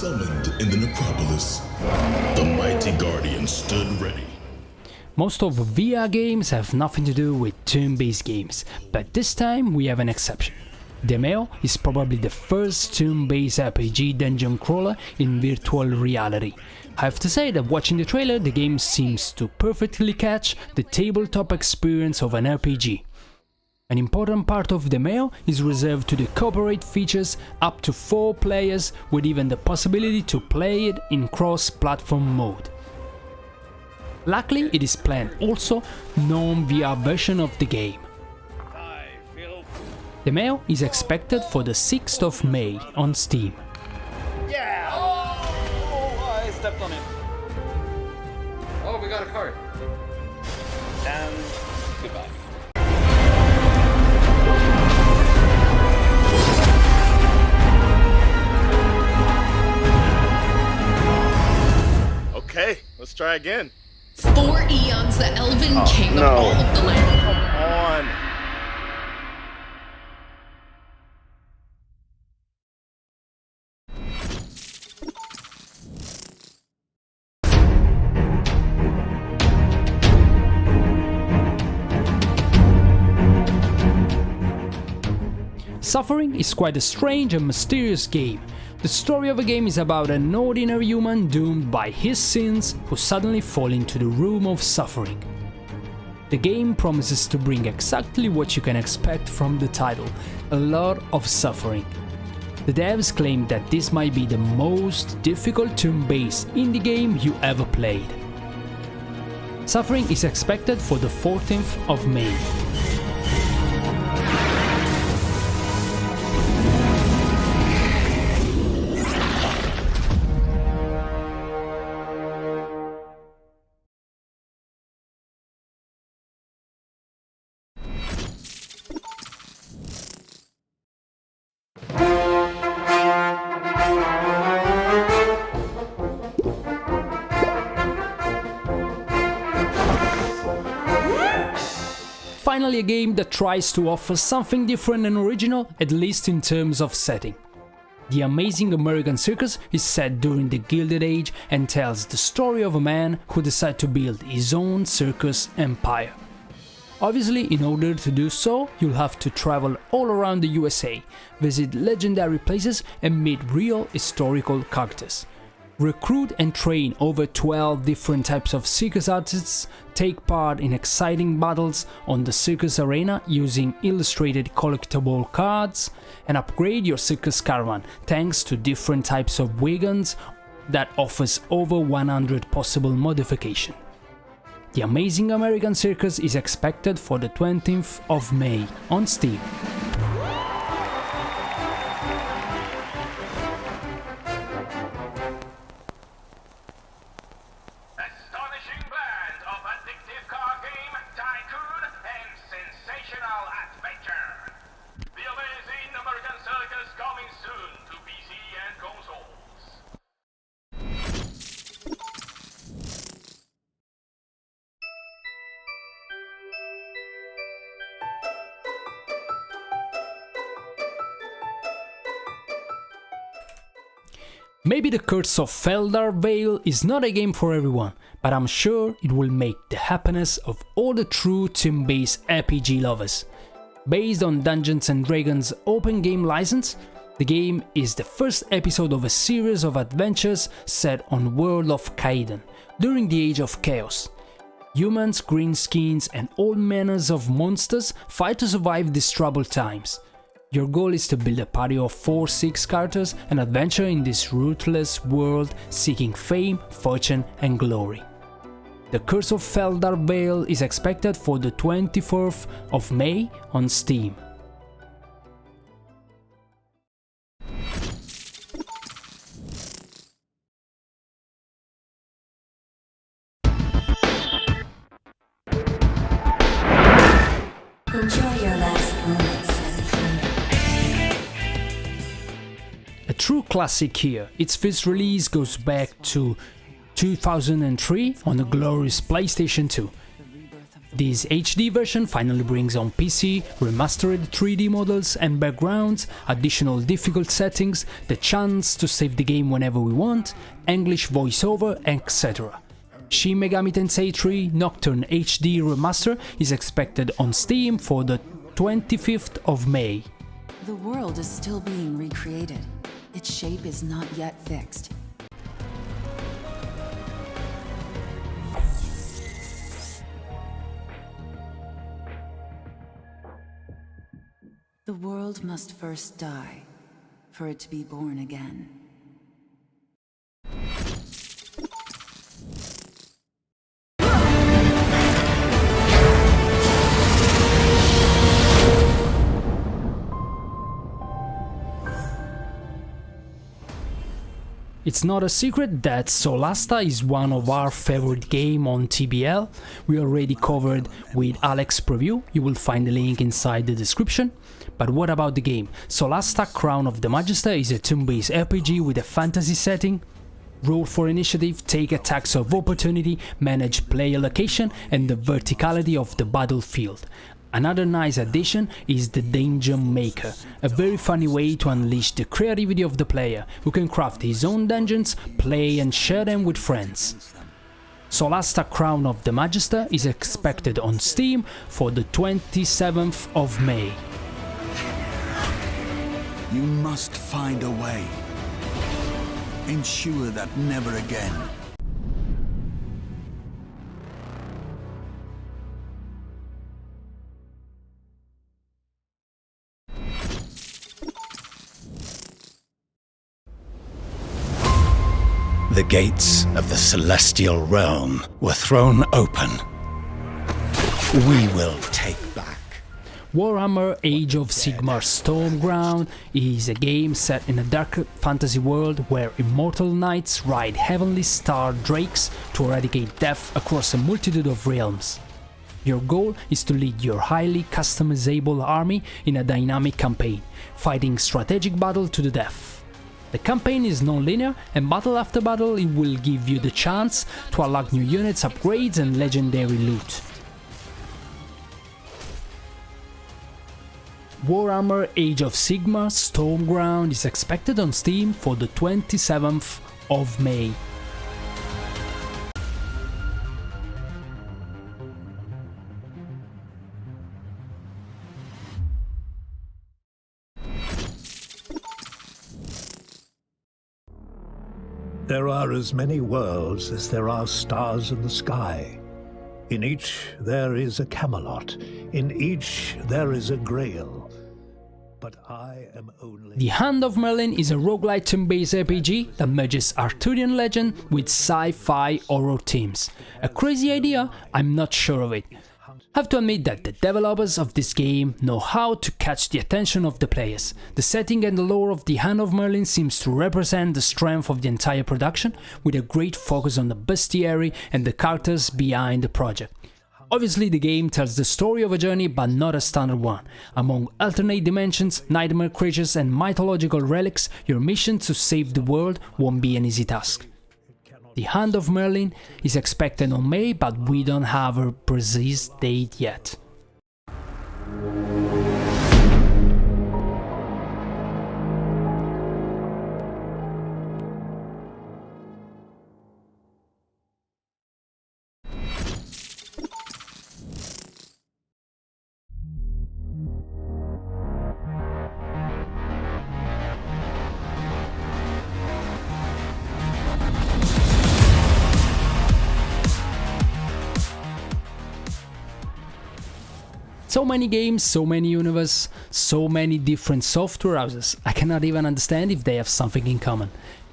Summoned in the necropolis, the mighty guardian stood ready. Most of VR games have nothing to do with turn-based games, but this time we have an exception. Demeo is probably the first turn-based RPG dungeon crawler in virtual reality. I have to say that watching the trailer, the game seems to perfectly catch the tabletop experience of an RPG. An important part of Demeo is reserved to the cooperate features up to 4 players, with even the possibility to play it in cross-platform mode. Luckily, it is planned also non-VR version of the game. Demeo is expected for the 6th of May on Steam. Yeah! Oh, I stepped on it. Oh, we got a card. And goodbye. Okay, let's try again. 4 eons, the Elven king no. of all of the land. Come on. Suffering is quite a strange and mysterious game. The story of the game is about an ordinary human doomed by his sins who suddenly fall into the room of suffering. The game promises to bring exactly what you can expect from the title, a lot of suffering. The devs claim that this might be the most difficult turn-based indie game you ever played. Suffering is expected for the 14th of May. Finally, a game that tries to offer something different and original, at least in terms of setting. The amazing American Circus is set during the Gilded Age and tells the story of a man who decided to build his own circus empire. Obviously, in order to do so, you'll have to travel all around the USA, visit legendary places and meet real historical characters. Recruit and train over 12 different types of circus artists, take part in exciting battles on the circus arena using illustrated collectible cards, and upgrade your circus caravan thanks to different types of wagons that offers over 100 possible modifications. The Amazing American Circus is expected for the 20th of May on Steam. Astonishing blend of addictive card game, tycoon, and sensational adventure. The Amazing American Circus coming soon to PC and consoles. Maybe the Curse of FELDAR VALE is not a game for everyone, but I'm sure it will make the happiness of all the true turn-based RPG lovers. Based on Dungeons & Dragons' open game license, the game is the first episode of a series of adventures set on world of Kaiden, during the Age of Chaos. Humans, greenskins and all manners of monsters fight to survive these troubled times. Your goal is to build a party of 4-6 characters and adventure in this ruthless world, seeking fame, fortune and glory. The Curse of FELDAR VALE is expected for the 24th of May on Steam. Enjoy your last moments as a human. A true classic here. Its first release goes back to 2003 on the glorious PlayStation 2. This HD version finally brings on PC, remastered 3D models and backgrounds, additional difficult settings, the chance to save the game whenever we want, English voiceover, etc. Shin Megami Tensei 3 Nocturne HD Remaster is expected on Steam for the 25th of May. The world is still being recreated. Its shape is not yet fixed. The world must first die, for it to be born again. It's not a secret that Solasta is one of our favorite game on TBL. We already covered with Alex preview, you will find the link inside the description. But what about the game? Solasta Crown of the Magister is a turn-based RPG with a fantasy setting. Roll for initiative, take attacks of opportunity, manage player location and the verticality of the battlefield. Another nice addition is the Dungeon Maker, a very funny way to unleash the creativity of the player, who can craft his own dungeons, play and share them with friends. Solasta Crown of the Magister is expected on Steam for the 27th of May. You must find a way. Ensure that never again. The gates of the celestial realm were thrown open. We will take back. Warhammer Age of Sigmar Stormground is a game set in a dark fantasy world where immortal knights ride heavenly star drakes to eradicate death across a multitude of realms. Your goal is to lead your highly customizable army in a dynamic campaign, fighting strategic battle to the death. The campaign is non-linear, and battle after battle it will give you the chance to unlock new units, upgrades and legendary loot. Warhammer Age of Sigmar Stormground is expected on Steam for the 27th of May. There are as many worlds as there are stars in the sky. In each there is a Camelot, in each there is a Grail. But I am only... The Hand of Merlin is a roguelite turn-based RPG that merges Arthurian legend with sci-fi horror themes. A crazy idea? I'm not sure of it. Have to admit that the developers of this game know how to catch the attention of the players. The setting and the lore of the Hand of Merlin seems to represent the strength of the entire production, with a great focus on the bestiary and the characters behind the project. Obviously the game tells the story of a journey, but not a standard one. Among alternate dimensions, nightmare creatures and mythological relics, your mission to save the world won't be an easy task. The Hand of Merlin is expected on May, but we don't have a precise date yet. So many games, so many universes, so many different software houses, I cannot even understand if they have something in common.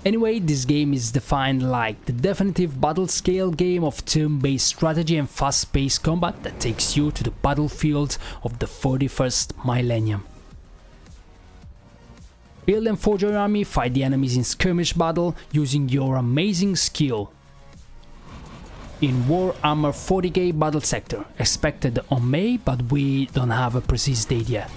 Anyway, this game is defined like the definitive battle scale game of turn-based strategy and fast-paced combat that takes you to the battlefields of the 41st millennium. Build and forge your army, fight the enemies in skirmish battle using your amazing skill. In Warhammer 40k BATTLESECTOR, expected on May, but we don't have a precise date yet.